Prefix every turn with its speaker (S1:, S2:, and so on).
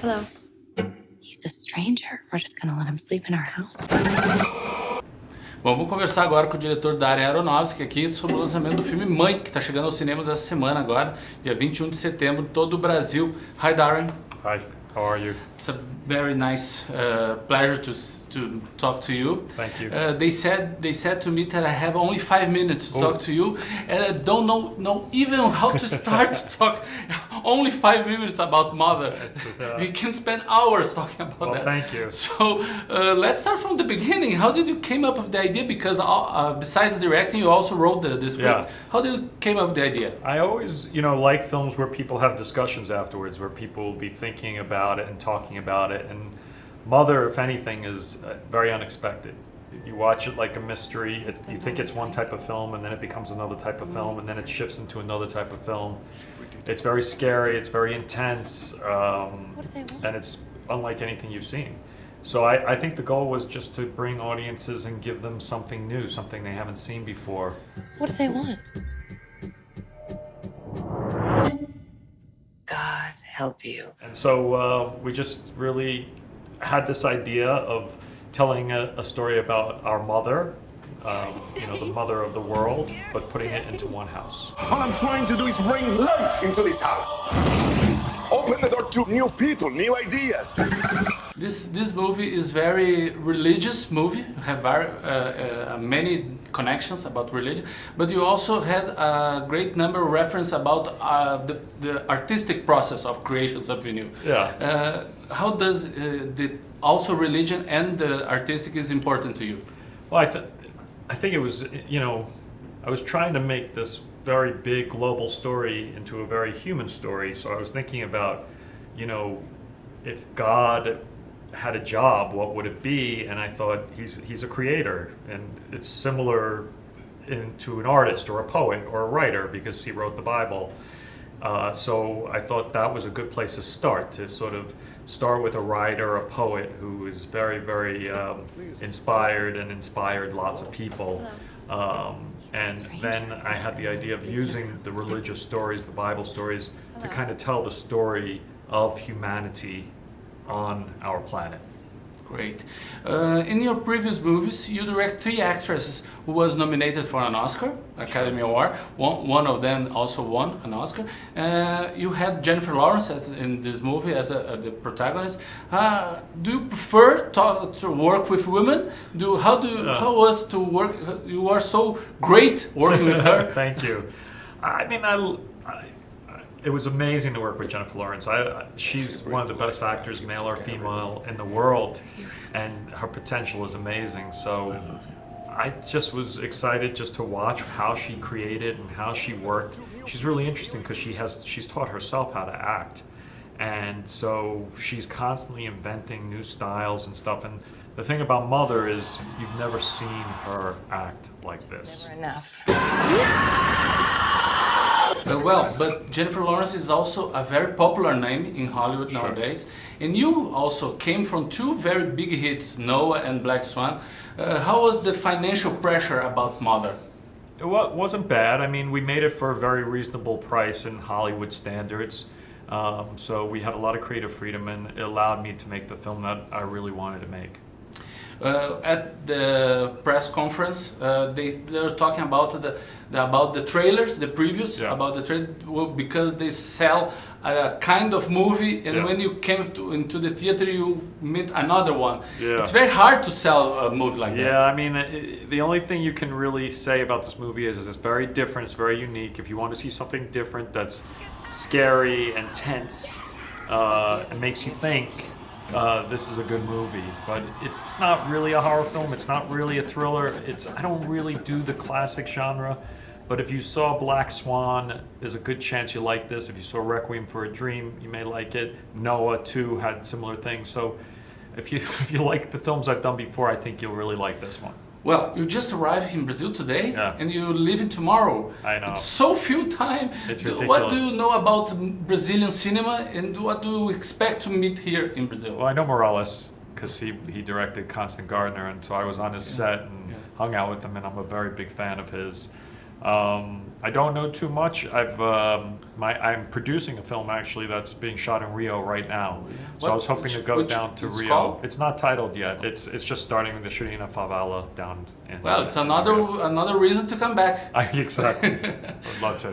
S1: Hello. He's a stranger. We're just gonna let him sleep in our house.
S2: Bom, vou conversar agora com o diretor Darren Aronofsky aqui sobre o lançamento do filme Mãe, que está chegando aos cinemas essa semana agora, dia 21 de setembro, todo o Brasil. Hi, Darren.
S3: Hi, how are you?
S2: It's a very nice pleasure to talk to you.
S3: Thank you.
S2: They said to me that I have only 5 minutes to talk to you, and I don't know even how to start to talk. Only 5 minutes about Mother. We can spend hours talking about that.
S3: Thank you.
S2: So let's start from the beginning. How did you came up with the idea? Because besides directing, you also wrote the script.
S3: Yeah.
S2: How did you came up with the idea?
S3: I always, like films where people have discussions afterwards, where people will be thinking about it and talking about it. And Mother, if anything, is very unexpected. You watch it like a mystery. You think it's one type of film, and then it becomes another type of film, and then it shifts into another type of film. It's very scary. It's very intense, and it's unlike anything you've seen. So I think the goal was just to bring audiences and give them something new, something they haven't seen before.
S1: What do they want? God help you.
S3: And so we just really had this idea of telling a story about our mother, the mother of the world, but putting it into one house.
S4: All I'm trying to do is bring life into this house. Open the door to new people, new ideas.
S2: This movie is very religious movie. You have many connections about religion, but you also had a great number of reference about the artistic process of creation, something new.
S3: Yeah.
S2: How does also religion and the artistic is important to you?
S3: Well, I think it was, I was trying to make this very big global story into a very human story. So I was thinking about, if God had a job, what would it be? And I thought he's a creator, and it's similar to an artist or a poet or a writer because he wrote the Bible. So I thought that was a good place to sort of start with a writer, a poet who is very, very inspired and inspired lots of people. And then I had the idea of using the religious stories, the Bible stories, to kind of tell the story of humanity on our planet.
S2: Great. In your previous movies, you direct 3 actresses who was nominated for an Oscar, Academy Award. One of them also won an Oscar. You had Jennifer Lawrence in this movie as the protagonist. Do you prefer to work with women? How was to work? You are so great working with her.
S3: Thank you. I mean, it was amazing to work with Jennifer Lawrence. She's one of the best actors, male or female, in the world, and her potential is amazing. So I just was excited just to watch how she created and how she worked. She's really interesting because she's taught herself how to act, and so she's constantly inventing new styles and stuff. And the thing about Mother is you've never seen her act like this.
S1: Never enough.
S2: But Jennifer Lawrence is also a very popular name in Hollywood nowadays. And you also came from 2 very big hits, Noah and Black Swan. How was the financial pressure about Mother?
S3: It wasn't bad. I mean, we made it for a very reasonable price in Hollywood standards. So we had a lot of creative freedom, and it allowed me to make the film that I really wanted to make.
S2: At the press conference, they're talking about the trailers, the previews about the trailer, because they sell a kind of movie, and when you came into the theater, you meet another one. Yeah. It's very hard to sell a movie like that.
S3: Yeah, I mean, the only thing you can really say about this movie is it's very different, it's very unique. If you want to see something different that's scary and tense, and makes you think, this is a good movie. But it's not really a horror film, it's not really a thriller. I don't really do the classic genre. But if you saw Black Swan, there's a good chance you like this. If you saw Requiem for a Dream, you may like it. Noah, too, had similar things. So if you like the films I've done before, I think you'll really like this one.
S2: Well, you just arrived in Brazil today, and you're leaving tomorrow.
S3: I know.
S2: It's so few time.
S3: It's ridiculous.
S2: What do you know about Brazilian cinema, and what do you expect to meet here in Brazil?
S3: Well, I know Morales because he directed Constant Gardener, and so I was on his set and hung out with him, and I'm a very big fan of his. I don't know too much. I'm producing a film actually that's being shot in Rio right now. So I was hoping to go down to Rio.
S2: Called?
S3: It's not titled yet. It's just starting with the shooting in a favela down in.
S2: Well, it's another reason to come back.
S3: Exactly. I'd love to.